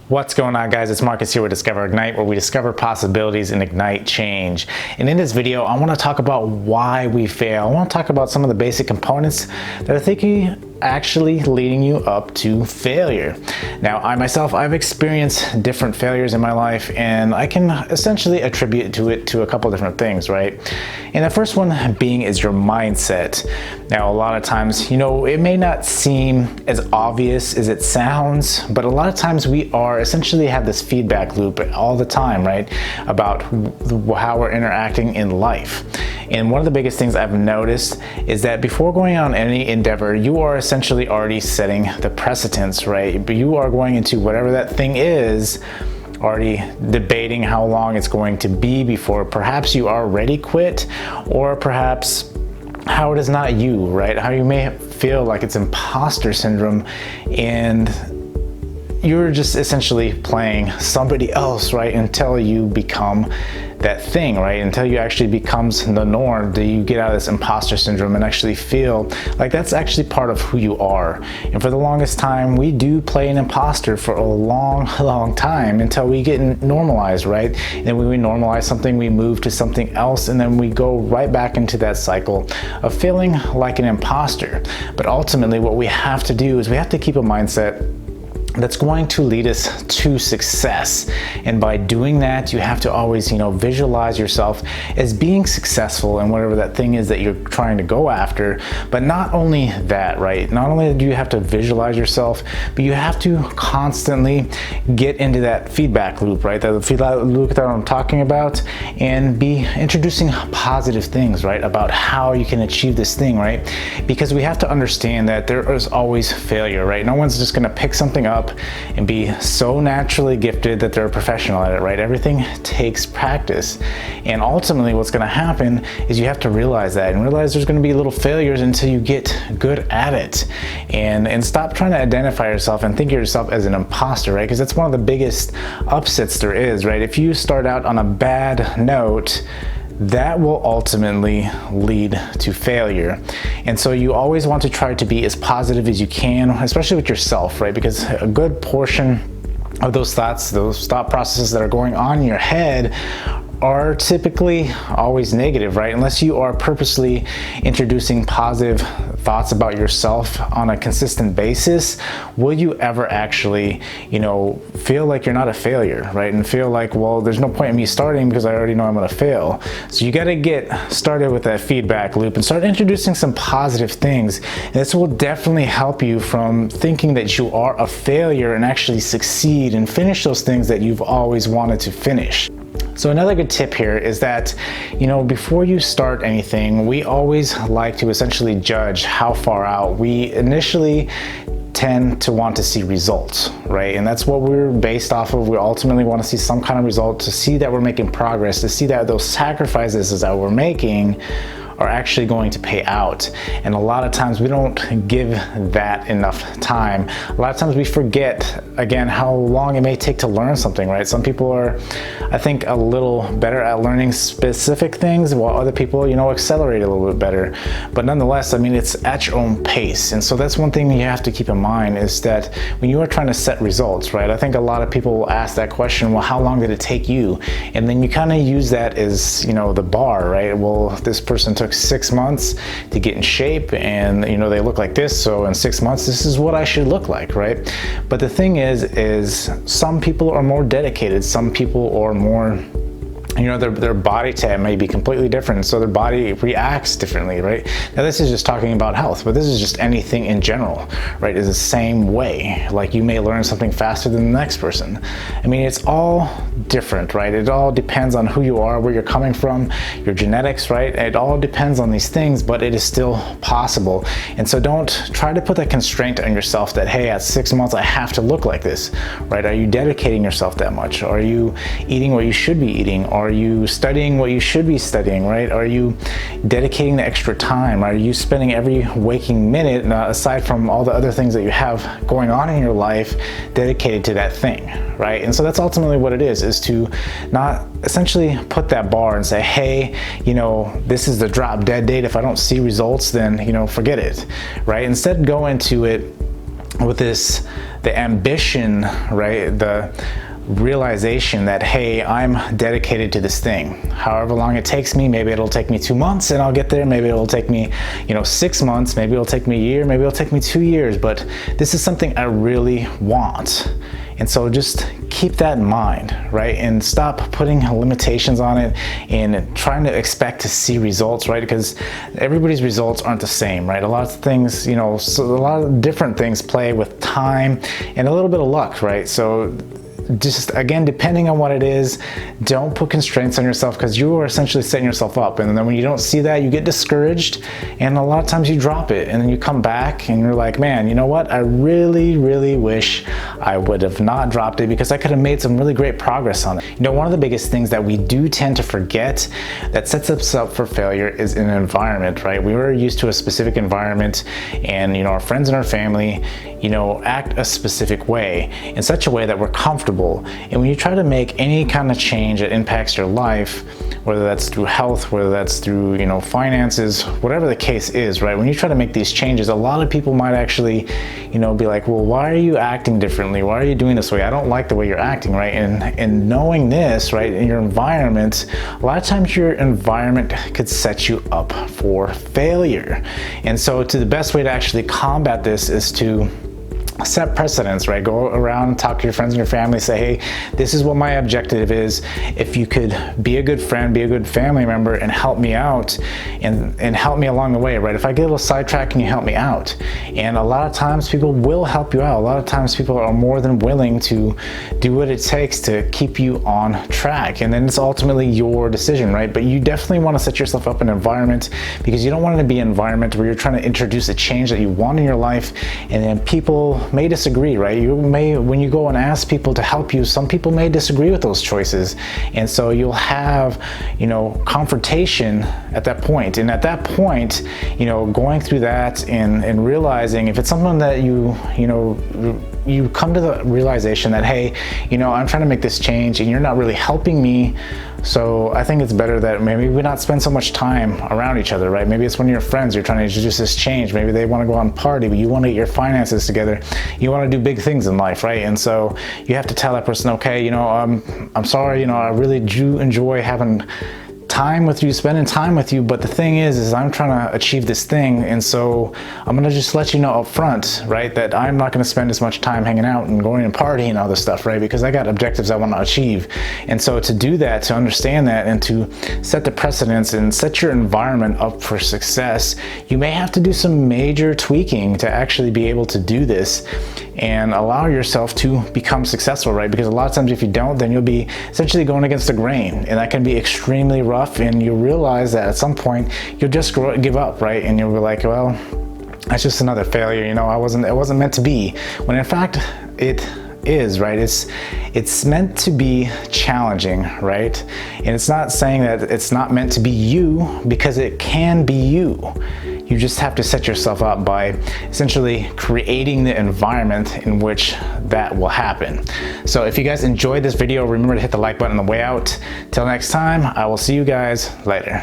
What's going on, guys? It's Marcus here with Discover Ignite, where we discover possibilities and ignite change. And in this video, I want to talk about why we fail. I want to talk about some of the basic components that I think are actually leading you up to failure. Now, I've experienced different failures in my life, and I can essentially attribute it to a couple different things, right? And the first one being is your mindset. Now, a lot of times, it may not seem as obvious as it sounds, but a lot of times we essentially have this feedback loop all the time, right? About how we're interacting in life. And one of the biggest things I've noticed is that before going on any endeavor, you are essentially already setting the precedence, right? But you are going into whatever that thing is, already debating how long it's going to be before perhaps you already quit, or perhaps how it is not you, right? How you may feel like it's imposter syndrome and you're just essentially playing somebody else, right? Until you become that thing, right? Until you actually becomes the norm, do you get out of this imposter syndrome and actually feel like that's actually part of who you are. And for the longest time, we do play an imposter for a long time until we get normalized, right? And then when we normalize something, we move to something else, and then we go right back into that cycle of feeling like an imposter. But ultimately, what we have to do is we have to keep a mindset that's going to lead us to success. And by doing that, you have to always, visualize yourself as being successful in whatever that thing is that you're trying to go after. But not only that, right? Not only do you have to visualize yourself, but you have to constantly get into that feedback loop, right? The feedback loop that I'm talking about, and be introducing positive things, right? About how you can achieve this thing, right? Because we have to understand that there is always failure, right? No one's just gonna pick something up and be so naturally gifted that they're a professional at it, right? Everything takes practice. And ultimately what's going to happen is you have to realize that, and realize there's going to be little failures until you get good at it. And stop trying to identify yourself and think of yourself as an imposter, right? Because that's one of the biggest upsets there is, right? If you start out on a bad note, that will ultimately lead to failure. And so you always want to try to be as positive as you can, especially with yourself, right? Because a good portion of those thought processes that are going on in your head are typically always negative, right? Unless you are purposely introducing positive thoughts about yourself on a consistent basis, will you ever actually, feel like you're not a failure, right? And feel like, well, there's no point in me starting because I already know I'm gonna fail. So you gotta get started with that feedback loop and start introducing some positive things. And this will definitely help you from thinking that you are a failure and actually succeed and finish those things that you've always wanted to finish. So another good tip here is that, before you start anything, we always like to essentially judge how far out. We initially tend to want to see results, right? And that's what we're based off of. We ultimately want to see some kind of result, to see that we're making progress, to see that those sacrifices that we're making are actually going to pay out. And a lot of times we don't give that enough time. A lot of times we forget, again, how long it may take to learn something, right? Some people are, I think, a little better at learning specific things, while other people, accelerate a little bit better. But nonetheless, it's at your own pace. And so that's one thing you have to keep in mind, is that when you are trying to set results, right? I think a lot of people will ask that question, well, how long did it take you? And then you kind of use that as, the bar, right? Well, this person took 6 months to get in shape, and they look like this, so in 6 months this is what I should look like, right? But the thing is some people are more dedicated, some people are more, their body type may be completely different, so their body reacts differently, right? Now this is just talking about health, but this is just anything in general, right? It's the same way. Like, you may learn something faster than the next person. It's all different, right? It all depends on who you are, where you're coming from, your genetics, right? It all depends on these things, but it is still possible. And so don't try to put that constraint on yourself that, hey, at 6 months I have to look like this, right? Are you dedicating yourself that much? Are you eating what you should be eating? Are you studying what you should be studying, right? Are you dedicating the extra time? Are you spending every waking minute, aside from all the other things that you have going on in your life, dedicated to that thing, right? And so that's ultimately what it is to not essentially put that bar and say, hey, this is the drop dead date. If I don't see results, then, forget it, right? Instead, go into it with this the ambition, right? The realization that, hey, I'm dedicated to this thing. However long it takes me, maybe it'll take me 2 months and I'll get there. Maybe it'll take me, 6 months. Maybe it'll take me a year. Maybe it'll take me 2 years, but this is something I really want. And so just keep that in mind, right? And stop putting limitations on it and trying to expect to see results, right? Because everybody's results aren't the same, right? A lot of things, so a lot of different things play with time and a little bit of luck, right? So just again, depending on what it is, don't put constraints on yourself, because you are essentially setting yourself up. And then when you don't see that, you get discouraged, and a lot of times you drop it, and then you come back and you're like, man, you know what? I really, really wish I would have not dropped it, because I could have made some really great progress on it. One of the biggest things that we do tend to forget that sets us up for failure is an environment, right? We were used to a specific environment, and our friends and our family, act a specific way, in such a way that we're comfortable. And when you try to make any kind of change that impacts your life, whether that's through health, whether that's through, finances, whatever the case is, right? When you try to make these changes, a lot of people might actually, be like, well, why are you acting differently? Why are you doing this way? I don't like the way you're acting, right? And knowing this, right, in your environment, a lot of times your environment could set you up for failure. And so the best way to actually combat this is to set precedents, right? Go around and talk to your friends and your family, say, hey, this is what my objective is. If you could be a good friend, be a good family member, and help me out and help me along the way, right? If I get a little sidetracked, can you help me out? And a lot of times people will help you out. A lot of times people are more than willing to do what it takes to keep you on track. And then it's ultimately your decision, right? But you definitely want to set yourself up in an environment, because you don't want it to be an environment where you're trying to introduce a change that you want in your life, and then people may disagree, right? When you go and ask people to help you, some people may disagree with those choices, and so you'll have confrontation at that point. And at that point, going through that and realizing, if it's someone that you come to the realization that, hey, I'm trying to make this change and you're not really helping me, so I think it's better that maybe we not spend so much time around each other, right? Maybe it's one of your friends, you're trying to introduce this change. Maybe they want to go on party, but you want to get your finances together. You want to do big things in life, right? And so you have to tell that person, okay, I'm sorry, I really do enjoy having time with you, spending time with you, but the thing is I'm trying to achieve this thing, and so I'm gonna just let you know up front, right, that I'm not gonna spend as much time hanging out and going and partying and all this stuff, right, because I got objectives I want to achieve. And so to do that, to understand that, and to set the precedents and set your environment up for success, you may have to do some major tweaking to actually be able to do this and allow yourself to become successful, right? Because a lot of times if you don't, then you'll be essentially going against the grain, and that can be extremely rough, and you realize that at some point you'll just give up, right? And you'll be like, well, that's just another failure, it wasn't meant to be, when in fact it is, right? It's meant to be challenging, right? And it's not saying that it's not meant to be you, because it can be you. You just have to set yourself up by essentially creating the environment in which that will happen. So if you guys enjoyed this video, remember to hit the like button on the way out. Till next time, I will see you guys later.